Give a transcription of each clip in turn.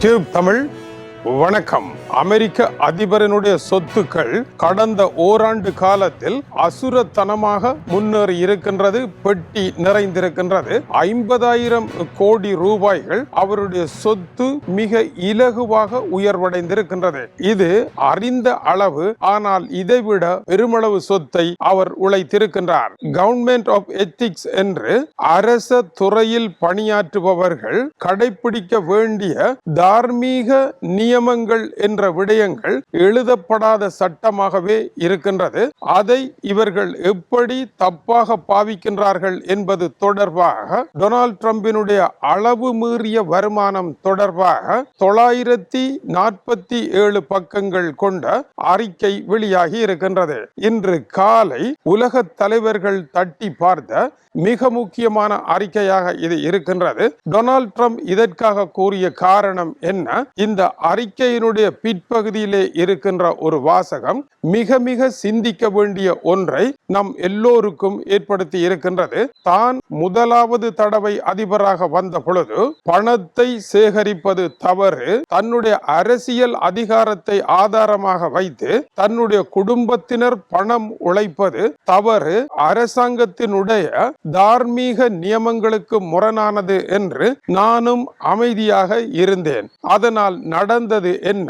Tube Tamil வணக்கம். அமெரிக்க அதிபரனுடைய சொத்துக்கள் கடந்த ஓராண்டு காலத்தில் அசுரத்தனமாக முன்னேறி இருக்கின்றது. பெட்டி நிறைந்திருக்கின்றது. 50,000 கோடி ரூபாய்கள் அவருடைய சொத்து மிக இலகுவாக உயர்வடைந்திருக்கின்றது. இது அறிந்த அளவு. ஆனால் இதைவிட பெருமளவு சொத்தை அவர் உழைத்திருக்கின்றார். கவர்மெண்ட் ஆஃப் எத்திக்ஸ் என்று அரச துறையில் பணியாற்றுபவர்கள் கடைபிடிக்க வேண்டிய தார்மீக நியமங்கள் என்ற விடயங்கள் எழுதப்படாத சட்டமாகவே இருக்கின்றது. அதை இவர்கள் எப்படி தப்பாக பாவிக்கின்றார்கள் என்பது தொடர்பாக டொனால்ட் ட்ரம்பினுடைய அளவு மீறிய வருமானம் தொடர்பாக 947 பக்கங்கள் கொண்ட அறிக்கை வெளியாகி இருக்கின்றது. இன்று காலை உலக தலைவர்கள் தட்டி பார்த்த மிக முக்கியமான அறிக்கையாக இது இருக்கின்றது. டொனால்ட் ட்ரம்ப் இதற்காக கூறிய காரணம் என்ன? இந்த அறிக்கையினுடைய பிற்பகுதியிலே இருக்கின்ற ஒரு வாசகம் மிக மிக சிந்திக்க வேண்டிய ஒன்றை நம் எல்லோருக்கும் ஏற்படுத்தி இருக்கின்றது. தான் முதலாவது தடவை அதிபராக வந்த பொழுது பணத்தை சேகரிப்பது தவறு, தன்னுடைய அரசியல் அதிகாரத்தை ஆதாரமாக வைத்து தன்னுடைய குடும்பத்தினர் பணம் உழைப்பது தவறு, அரசாங்கத்தினுடைய தார்மீக நியமங்களுக்கு முரணானது என்று நானும் அமைதியாக இருந்தேன். அதனால் நடந்தது என்ன?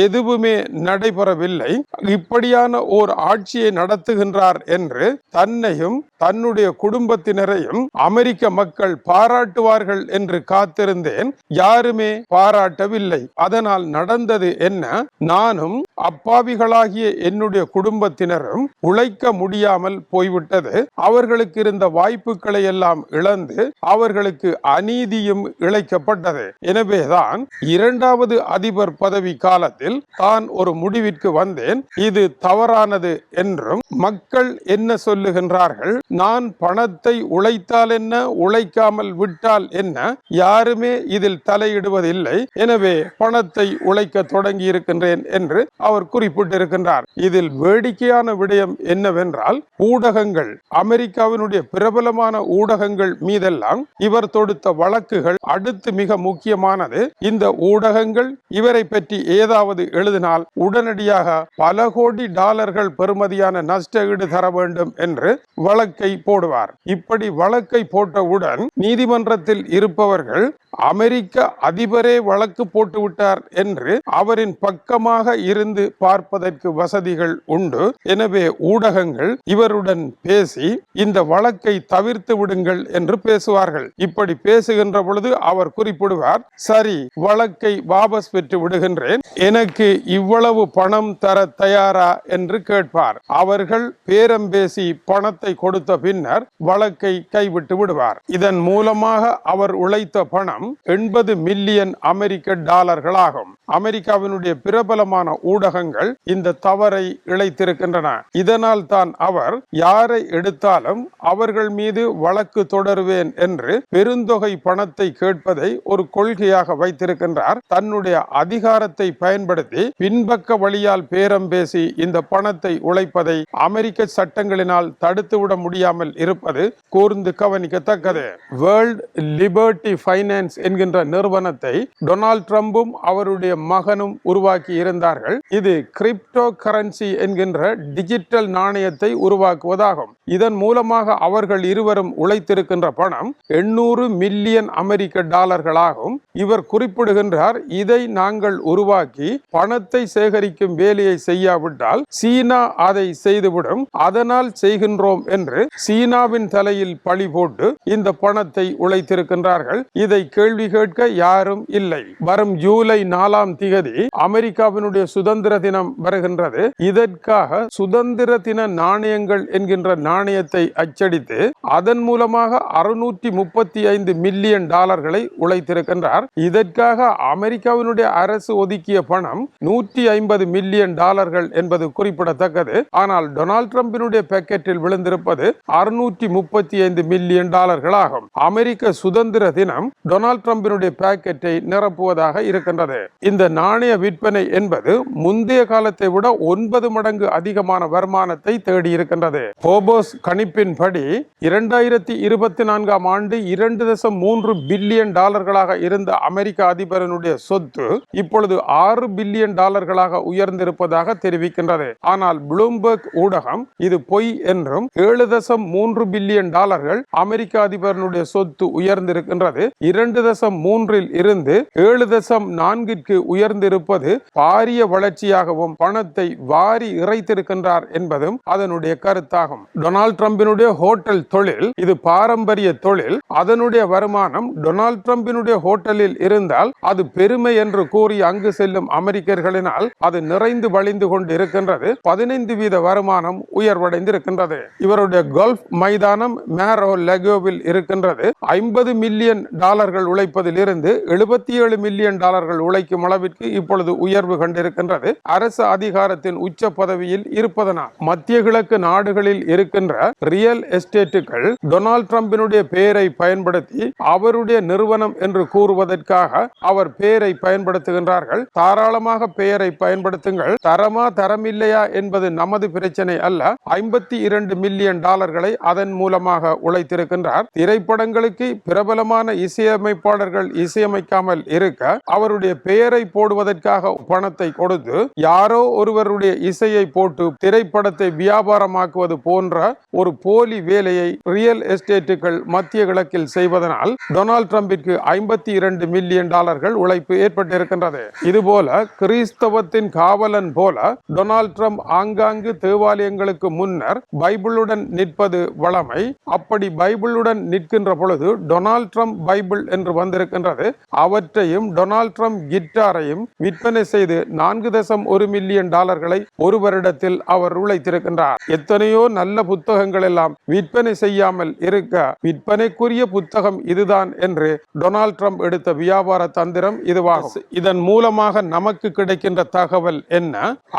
எதுவுமே நடைபெறவில்லை. இப்படியான ஓர் ஆட்சியை நடத்துகின்றார் என்று தன்னையும் தன்னுடைய குடும்பத்தினரையும் அமெரிக்க மக்கள் பாராட்டுவார்கள் என்று காத்திருந்தேன். யாருமே பாராட்டவில்லை. அதனால் நடந்தது என்ன? நானும் அப்பாவிகளாகிய என்னுடைய குடும்பத்தினரும் உழைக்க முடியாமல் போய்விட்டது. அவர்களுக்கு இருந்த வாய்ப்புகளை எல்லாம் இழந்து அவர்களுக்கு அநீதியும் இழைக்கப்பட்டது. எனவேதான் இரண்டாவது அதிபர் பதவி காலத்தில் தான் ஒரு முடிவிற்கு வந்தேன். இது தவறானது என்றும் மக்கள் என்ன சொல்லுகின்றார்கள், நான் பணத்தை உழைத்தால் என்ன, உழைக்காமல் விட்டால் என்ன, யாருமே இதில் தலையிடுவதில்லை. எனவே பணத்தை உழைக்க தொடங்கி இருக்கின்றேன் என்று அவர் குறிப்பிட்டிருக்கின்றார். இதில் வேடிக்கையான விடயம் என்னவென்றால், ஊடகங்கள், அமெரிக்காவினுடைய பிரபலமான ஊடகங்கள் மீதெல்லாம் இவர் தொடுத்த வழக்குகள். அடுத்து மிக முக்கியமானது, இந்த ஊடகங்கள் இவரை பற்றி ஏதாவது எழுதினால் உடனடியாக பல கோடி டாலர்கள் பெறுமதியான நஷ்ட ஈடு தர வேண்டும் என்று வழக்கை போடுவார். இப்படி வழக்கை போட்டவுடன் நீதிமன்றத்தில் இருப்பவர்கள் அமெரிக்க அதிபரே வழக்கு போட்டு விட்டார் என்று அவரின் பக்கமாக இருந்து பார்ப்பதற்கு வசதிகள் உண்டு. எனவே ஊடகங்கள் இவருடன் பேசி இந்த வழக்கை தவிர்த்து விடுங்கள் என்று பேசுவார்கள். இப்படி பேசுகின்ற பொழுது அவர் குறிப்பிடுவார், சரி, வழக்கை வாபஸ் பெற்று விடுகின்றேன், எனக்கு இவ்வளவு பணம் தர தயாரா என்று கேட்பார். அவர்கள் பேரம் பேசி பணத்தை கொடுத்த பின்னர் வழக்கை கைவிட்டு விடுவார். இதன் மூலமாக அவர் உழைத்த பணம் 80 மில்லியன் அமெரிக்க டாலர்களாகும். அமெரிக்காவினுடைய பிரபலமான ஊடகங்கள் இந்த தவறை இழைத்திருக்கின்றன. இதனால் தான் அவர் யாரை எடுத்தாலும் அவர்கள் மீது வழக்கு தொடருவேன் என்று பெருந்தொகை பணத்தை கேட்பதை ஒரு கொள்கையாக வைத்திருக்கின்றார். தன்னுடைய அதிகாரத்தை பயன்படுத்தி பின்பக்க வழியால் பேரம் பேசி இந்த பணத்தை உழைப்பதை அமெரிக்க சட்டங்களினால் தடுத்துவிட முடியாமல் இருப்பது கூர்ந்து கவனிக்கத்தக்கது. வேர்ல்ட் லிபர்ட்டி ஃபைனான்ஸ் என்கின்ற நிறுவனத்தை டொனால்ட் ட்ரம்பும் அவருடைய மகனும் உருவாக்கி இருந்தார்கள். இது கிரிப்டோ கரன்சி என்கின்ற டிஜிட்டல் நாணயத்தை உருவாக்குவதாகும். இதன் மூலமாக அவர்கள் இருவரும் உழைத்திருக்கின்ற பணம் 800 மில்லியன் அமெரிக்க டாலர்களாகும். இவர் குறிப்பிடுகின்றார், இதை நாங்கள் உருவாக்கி பணத்தை சேகரிக்கும் வேலையை செய்யாவிட்டால் சீனா அதை செய்துவிடும், அதனால் செய்கின்றோம் என்று சீனாவின் தலையில் பழி போட்டு இந்த பணத்தை உழைத்திருக்கின்றார்கள். இதை கேள்வி கேட்க யாரும் இல்லை. வரும் ஜூலை 4ஆம் தேதி அமெரிக்காவினுடைய சுதந்திர தினம் வருகின்றது. இதற்காக சுதந்திர தின நாணயங்கள் என்கின்ற நாணயத்தை அச்சடித்து அதன் மூலமாக 635 மில்லியன் டாலர்களை உழைத்திருக்கின்றார். இதற்காக அமெரிக்காவினுடைய அரசு ஒதுக்கிய பணம் 150 மில்லியன் டாலர்கள் என்பது குறிப்பிடத்தக்கது. ஆனால் டொனால்ட் ட்ரம்பினுடைய பாக்கெட்டில் விழுந்திருப்பது 635 மில்லியன் டாலர்கள் ஆகும். அமெரிக்க சுதந்திர தினம் டொனால்ட் டொனால்ட் ட்ரம்பினுடைய பாக்கெட்டை நிரப்புவதாக இருக்கின்றது. இந்த நாணய விற்பனை என்பது முந்தைய காலத்தை விட 9 மடங்கு அதிகமான வருமானத்தை தேடி இருக்கின்றது. போபோஸ் கணிப்பின்படி 2024 ஆண்டு 2.3 பில்லியன் டாலர்களாக இருந்த அமெரிக்க அதிபரனுடைய சொத்து இப்பொழுது 6 பில்லியன் டாலர்களாக உயர்ந்திருப்பதாக தெரிவிக்கின்றது. ஆனால் ப்ளூம்பர்க் ஊடகம் இது பொய் என்றும் 7.3 பில்லியன் டாலர்கள் அமெரிக்க அதிபரனுடைய சொத்து உயர்ந்திருக்கின்றது, 2.3 இருந்து 7.4 உயர்ந்திருப்பது பாரிய வளர்ச்சியாகவும் பணத்தை வாரி இறைத்திருக்கின்றார் என்பதும் அதனுடைய கருத்தாகும். டொனால்ட் ட்ரம்பினுடைய ஹோட்டல் தொழில் இது பாரம்பரிய தொழில். அதனுடைய வருமானம் டொனால்ட் ட்ரம்பினுடைய ஹோட்டலில் இருந்தால் அது பெருமை என்று கூறி அங்கு செல்லும் அமெரிக்கர்களினால் அது நிறைந்து வழிந்து கொண்டு இருக்கின்றது. 15% வருமானம் உயர்வடைந்திருக்கின்றது. இவருடைய கோல்ஃப் மைதானம் மேரோ லெகோவில் இருக்கின்றது. 50 மில்லியன் டாலர்கள் உழைப்பதில் இருந்து 77 மில்லியன் டாலர்கள் உழைக்கும் அளவிற்கு இப்பொழுது உயர்வு கண்டிருக்கின்றது. அரசு அதிகாரத்தின் உச்ச பதவியில் இருப்பதனால் மத்திய கிழக்கு நாடுகளில் இருக்கின்ற ரியல் எஸ்டேட்டுகள் டொனால்ட் ட்ரம்பினுடைய பெயரை பயன்படுத்தி அவருடைய நிறுவனம் என்று கூறுவதற்காக அவர் பெயரை பயன்படுத்துகின்றார்கள். தாராளமாக பெயரை பயன்படுத்துங்கள், தரமா தரமில்லையா என்பது நமது பிரச்சனை அல்ல. 52 மில்லியன் டாலர்களை அதன் மூலமாக உழைத்திருக்கின்றார். திரைப்படங்களுக்கு பிரபலமான இசையமைப்பாளர்கள் இசையமைக்காமல் இருக்க அவருடைய பெயரை போடுவதற்காக பணத்தை கொடுத்து யாரோ ஒருவருடைய இசையை போட்டு திரைப்படத்தை வியாபாரமாக்குவது போன்ற ஒரு போலி வேலையை ரியல் எஸ்டேட்டுகள் மத்திய கிழக்கில் செய்வதனால் டொனால்ட் ட்ரம்பிற்கு 52 மில்லியன் டாலர்கள் உழைப்பு ஏற்பட்டிருக்கின்றது. இதுபோல கிறிஸ்தவத்தின் காவலன் போல டொனால்ட் ட்ரம்ப் ஆங்காங்கு தேவாலயங்களுக்கு முன்னர் பைபிளுடன் நிற்பது வழமை. அப்படி பைபிளுடன் நிற்கின்ற பொழுது டொனால்ட் ட்ரம்ப் பைபிள் என்று வந்திருக்கின்றது. அவற்றையும் டொனால்ட் ட்ரம்ப் கிட்டாரையும் விற்பனை செய்து 4.1 மில்லியன் டாலர்களை ஒரு வருடத்தில் அவர் உழைத்திருக்கின்றார். எத்தனையோ நல்ல புத்தகங்கள் எல்லாம் விற்பனை செய்யாமல் இருக்க விற்பனைக்குரிய புத்தகம் இதுதான் என்று டொனால்ட் ட்ரம்ப் எடுத்த வியாபார தந்திரம் இதுவாகும். இதன் மூலமாக நமக்கு கிடைக்கின்ற தகவல் என்ன?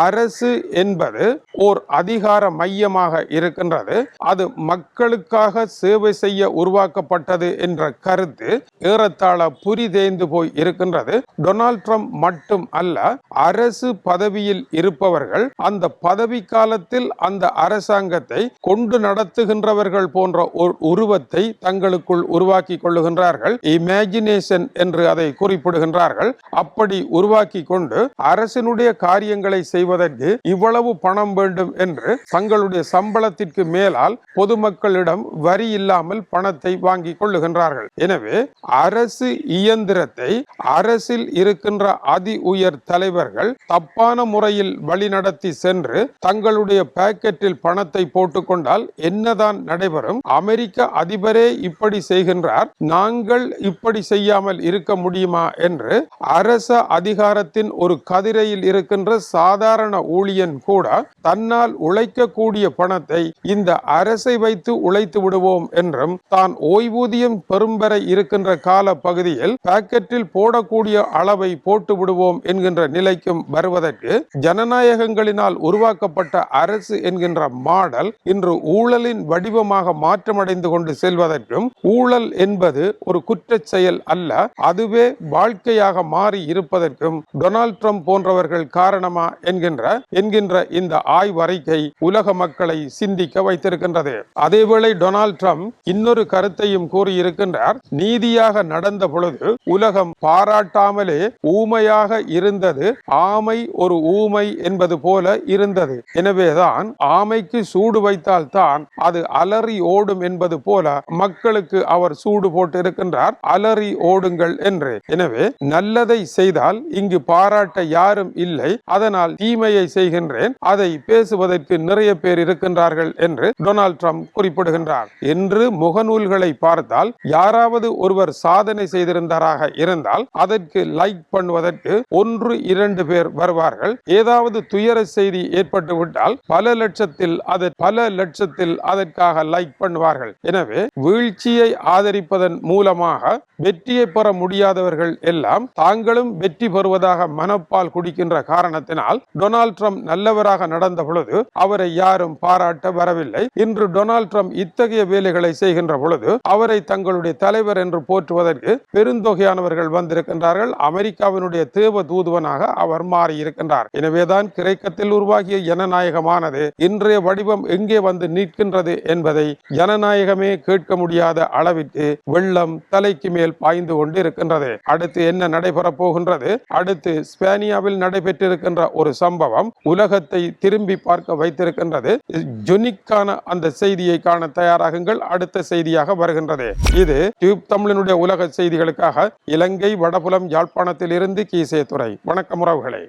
அரசு என்பது ஓர் அதிகார மையமாக இருக்கின்றது. அது மக்களுக்காக சேவை செய்ய உருவாக்கப்பட்டது என்ற கருத்து ஏறத்தாழ புரிதேய்ந்து போய் இருக்கின்றது. டொனால்ட் ட்ரம்ப் மட்டும் அல்ல, அரசு பதவியில் இருப்பவர்கள் அந்த பதவி காலத்தில் அந்த அரசாங்கத்தை கொண்டு நடத்துகின்றவர்கள் போன்ற ஒரு உருவத்தை தங்களுக்குள் உருவாக்கி கொள்ளுகின்றார்கள். இமேஜினேஷன் என்று அதை குறிப்பிடுகின்றார்கள். அப்படி உருவாக்கி கொண்டு அரசினுடைய காரியங்களை செய்வதற்கு இவ்வளவு பணம் வேண்டும் என்று தங்களுடைய சம்பளத்திற்கு மேலால் பொதுமக்களிடம் வரி இல்லாமல் பணத்தை வாங்கி கொள்ளுகின்றார்கள். எனவே அரசு இயந்திரத்தை அரசில் இருக்கின்ற அதி உயர் தலைவர்கள் தப்பான முறையில் வழிநடத்தி சென்று தங்களுடைய பாக்கெட்டில் பணத்தை போட்டுக்கொண்டால் என்னதான் நடைபெறும்? அமெரிக்க அதிபரே இப்படி செய்கின்றார், நாங்கள் இப்படி செய்யாமல் இருக்க முடியுமா என்று அரச அதிகாரத்தின் ஒரு கதிரையில் இருக்கின்ற சாதாரண ஊழியன் கூட தன்னால் உழைக்கக்கூடிய பணத்தை இந்த அரசை வைத்து உழைத்து விடுவோம் என்றும் தான் ஓய்வூதியம் பெறும் வரை இருக்கின்ற கால பகுதியில் பாக்கெட்டில் போடக்கூடிய அளவை போட்டு விடுவோம் என்கின்ற நிலைக்கும் வருவதற்கு ஜனநாயகங்களினால் உருவாக்கப்பட்ட அரசு என்கின்ற மாடல் இன்று ஊழலின் வடிவமாக மாற்றமடைந்து கொண்டு செல்வதற்கும் ஊழல் என்பது ஒரு குற்றச் செயல் அல்ல, அதுவே வாழ்க்கையாக மாறி இருப்பதற்கும் டொனால்ட் ட்ரம்ப் போன்றவர்கள் காரணமா என்கின்ற இந்த ஆய்வறிக்கை உலக மக்களை சிந்திக்க வைத்திருக்கின்றது. அதேவேளை டொனால்ட் ட்ரம்ப் இன்னொரு கருத்தையும் கூறியிருக்கின்றார். நீதியாக நடந்த பொழுது உலகம் பாராட்டாமலே ஊமையாக இருந்தது, ஆமை ஒரு ஊமை என்பது போல இருந்தது. எனவேதான் ஆமைக்கு சூடு வைத்தால் தான் அது அலறி ஓடும் என்பது போல மக்களுக்கு அவர் சூடு போட்டு இருக்கின்றார், அலறி ஓடுங்கள் என்று. எனவே நல்லதை செய்தால் இங்கு பாராட்ட யாரும் இல்லை, அதனால் தீமையை செய்கின்றேன், அதை பேசுவதற்கு நிறைய பேர் இருக்கின்றார்கள் என்று டொனால்ட் ட்ரம்ப் குறிப்பிடுகின்றார். என்று முகநூல்களை பார்த்தால் யாராவது ஒருவர் சாதனை செய்திருந்தாராக இருந்தால் அதற்கு லைக் பண்ணுவதற்கு 1-2 பேர் வருவார்கள். ஏதாவது துயர செய்தி ஏற்பட்டு விட்டால் பல லட்சத்தில் அதற்காக லைக் பண்ணுவார்கள். எனவே வீழ்ச்சியை ஆதரிப்பதன் மூலமாக வெற்றியை பெற முடியாதவர்கள் எல்லாம் தாங்களும் வெற்றி பெறுவதாக மனப்பால் குடிக்கின்ற காரணத்தினால் டொனால்ட் ட்ரம்ப் நல்லவராக நடந்த பொழுது அவரை யாரும் பாராட்ட வரவில்லை. இன்று டொனால்ட் ட்ரம்ப் இத்தகைய வேலைகளை செய்கின்ற பொழுது அவரை தங்களுடைய தலைவர் என்று போற்று காப்பாற்றுவதற்கு பெருந்தொகையானவர்கள் வந்திருக்கின்றார்கள். அமெரிக்காவினுடைய தேவ தூதுவனாக அவர் மாறியிருக்கின்றார். எனவேதான் கிரேக்கத்தில் உருவாகிய ஜனநாயகமானது இன்றைய வடிவம் எங்கே வந்து நிற்கின்றது என்பதை ஜனநாயகமே கேட்க முடியாத அளவிற்கு வெள்ளம் தலைக்கு மேல் பாய்ந்து கொண்டு இருக்கின்றது. அடுத்து என்ன நடைபெறப் போகின்றது? அடுத்து ஸ்பேனியாவில் நடைபெற்றிருக்கின்ற ஒரு சம்பவம் உலகத்தை திரும்பி பார்க்க வைத்திருக்கின்றது. ஜுனிக்கான அந்த செய்தியை காண தயாராகுங்கள். அடுத்த செய்தியாக வருகின்றது. இது டியூப் தமிழினுடைய உலக செய்திகளுக்காக இலங்கை வடபுலம் யாழ்ப்பாணத்தில் இருந்து கீசே துறை. வணக்கம் உறவுகளே.